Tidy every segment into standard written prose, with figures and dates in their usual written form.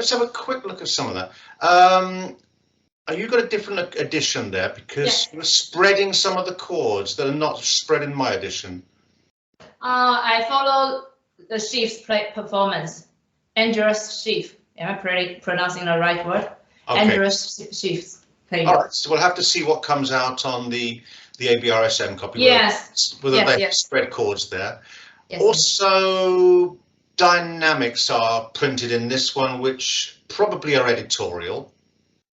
let's have a quick look at some of that. Are you got a different edition there? Because you're spreading some of the chords that are not spread in my edition. I follow the Schiff's performance. Andreas Schiff. Am I pronouncing the right word? Okay. Andreas Schiff's playing. All right, so we'll have to see what comes out on the ABRSM copy. Yes. Whether they spread chords there. Yes. Also, dynamics are printed in this one, which probably are editorial.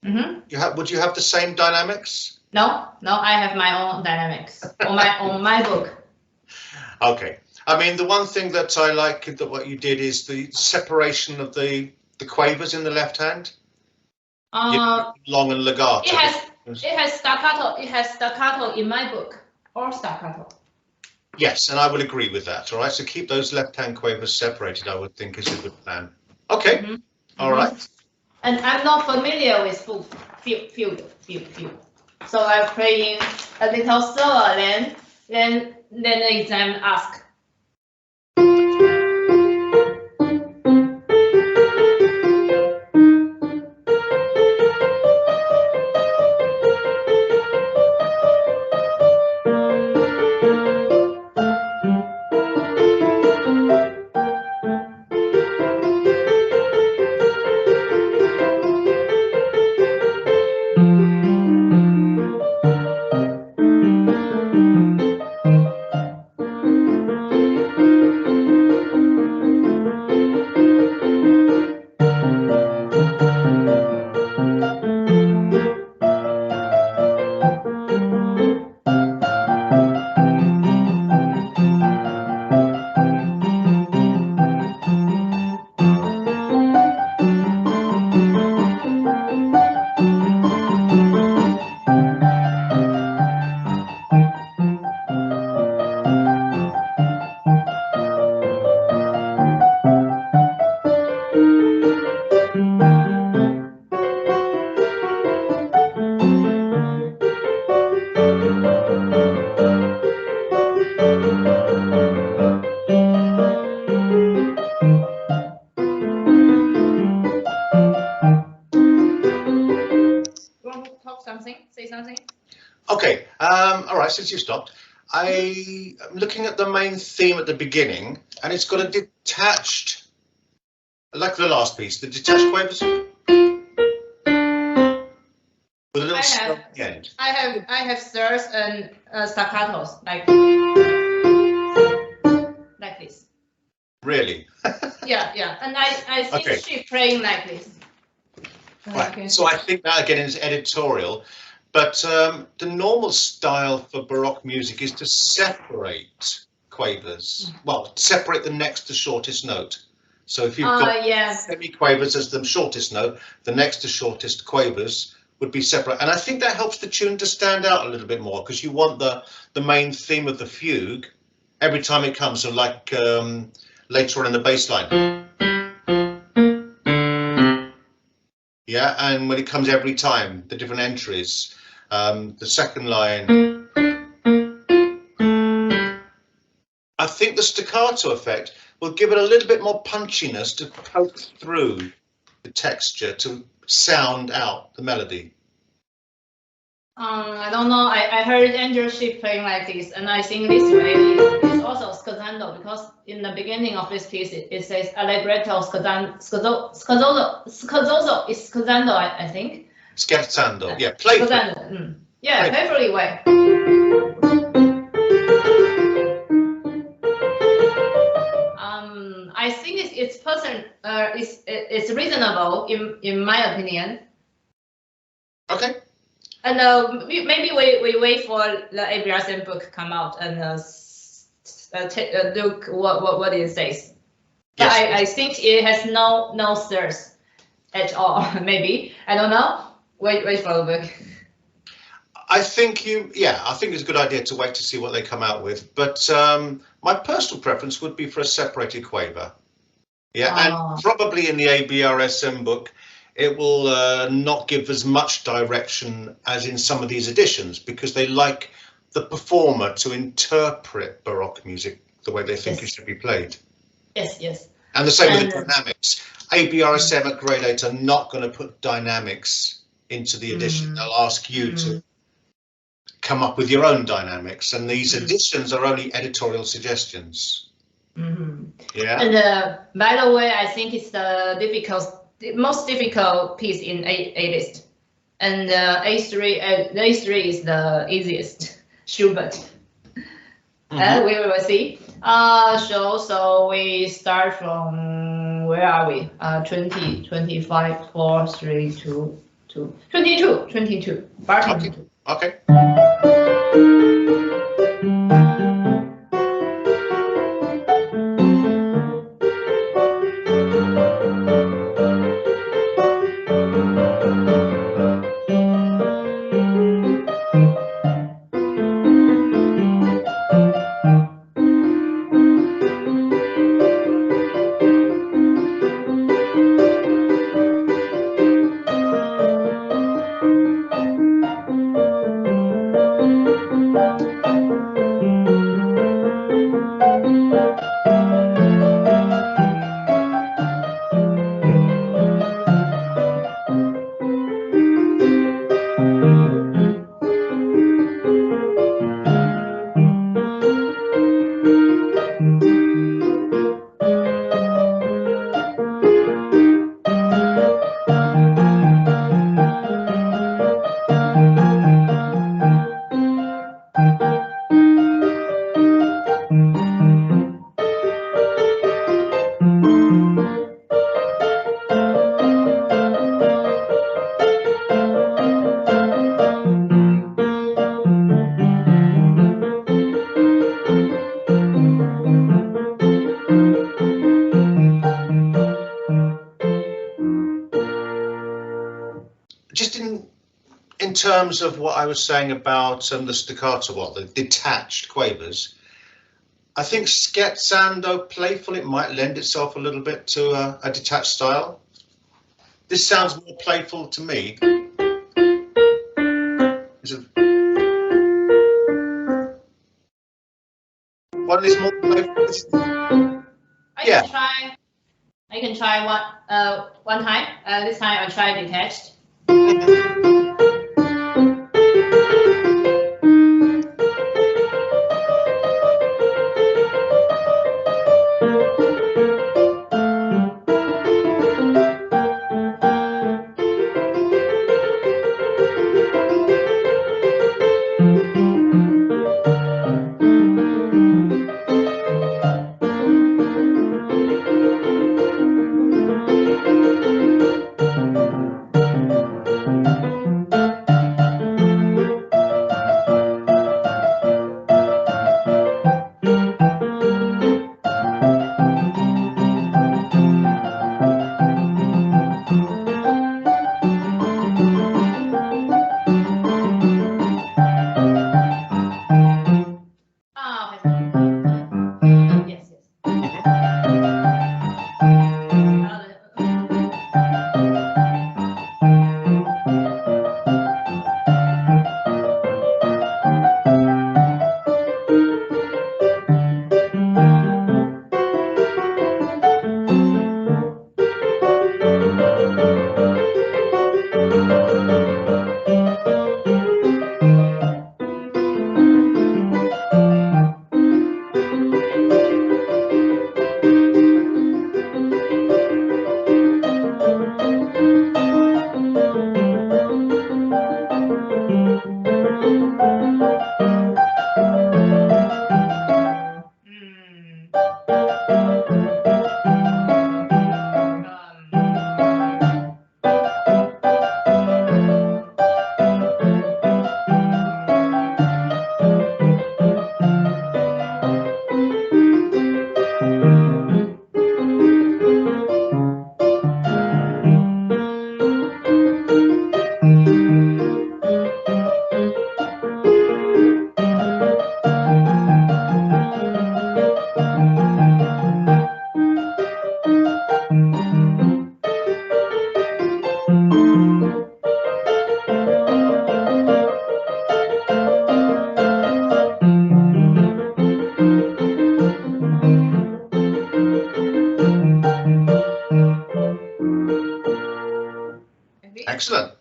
Mm-hmm. Would you have the same dynamics? No, I have my own dynamics on my book. Okay. I mean, the one thing that I like that what you did is the separation of the quavers in the left hand. Long and legato. It has staccato. It has staccato in my book, or staccato. Yes, and I would agree with that. All right, so keep those left hand quavers separated. I would think is a good plan. Okay. Mm-hmm. All right. And I'm not familiar with Fugue. So I'm playing a little slower. Then the exam asks. Okay, all right, since you stopped, I'm looking at the main theme at the beginning, and it's got a detached, like the last piece, the detached quavers with a little stop at the end. I have thirds and staccatos, like this. Really? yeah, and I think she's playing like this. Right, okay. So I think that again is editorial. But the normal style for Baroque music is to separate quavers. Well, separate the next to shortest note. So if you've got semi-quavers as the shortest note, the next to shortest quavers would be separate. And I think that helps the tune to stand out a little bit more, because you want the main theme of the fugue every time it comes. So like later on in the bass line. Yeah, and when it comes every time, the different entries. The second line. I think the staccato effect will give it a little bit more punchiness to poke through the texture to sound out the melody. I don't know. I heard Andrew Schiff playing like this, and I think this way is also scherzando, because in the beginning of this piece it says allegretto scherzando is scherzando, I think. Scherzando, yeah, playful. Yeah, playfully way. I think it's reasonable in my opinion. Okay. And maybe we wait for the ABRSM book come out and look what it says. But yes. I think it has no thirds at all. Maybe, I don't know. Wait for the book. I think it's a good idea to wait to see what they come out with. But my personal preference would be for a separated quaver. Yeah, and probably in the ABRSM book, it will not give as much direction as in some of these editions, because they like the performer to interpret Baroque music the way they think it should be played. Yes. And the same with the dynamics. ABRSM at grade 8 are not going to put dynamics into the edition. They'll ask you to come up with your own dynamics, and these editions are only editorial suggestions. Yeah. And by the way, I think it's the most difficult piece in A list, and A3 is the easiest. Schubert. And we will see. So we start from, where are we? 20, 25, 4, 3, 2, 2, 22. Bar 22. Okay. Just in terms of what I was saying about the staccato, the detached quavers, I think scherzando, playful, it might lend itself a little bit to a detached style. This sounds more playful to me. One is more playful. I can try one time. This time I'll try detached. excellent.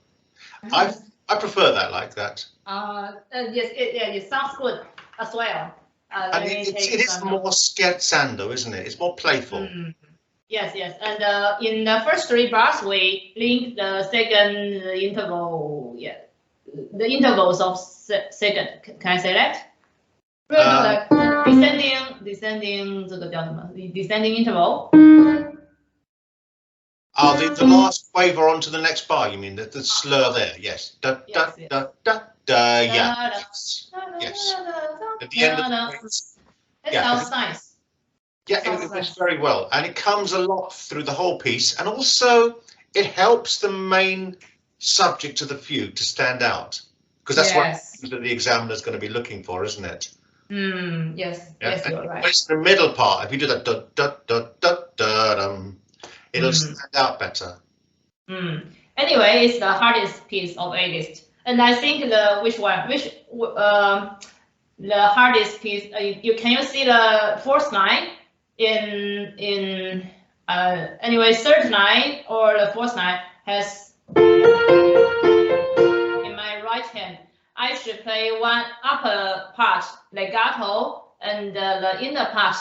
I prefer that like that. Yes, it sounds good as well. And it is more scherzando, isn't it? It's more playful. Yes, and in the first 3 bars, we link the second interval. Yeah, the intervals of second. Can I say that? Like descending 这个叫什么 ？descending interval. Oh, the last quaver onto the next bar. You mean the slur there? Yes. Da da da da da. Yeah. Yes. At the end of the phrase. It sounds nice. Yeah, it works very well, and it comes a lot through the whole piece, and also it helps the main subject of the fugue to stand out, because that's what the examiner is going to be looking for, isn't it? Yes, yes, you're right. It's the middle part. If you do that, da da da da da, it'll stand out better. Anyway, it's the hardest piece of A list, and I think the hardest piece. Can you see the 4th line in anyway 3rd line or the 4th line has in my right hand. I should play one upper part legato and the inner part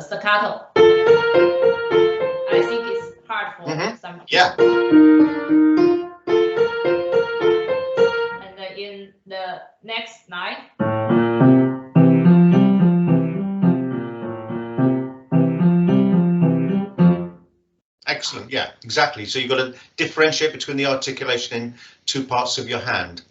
staccato. I think it's hard for some people. Yeah. And in the next line. Excellent. Yeah, exactly. So you've got to differentiate between the articulation in 2 parts of your hand.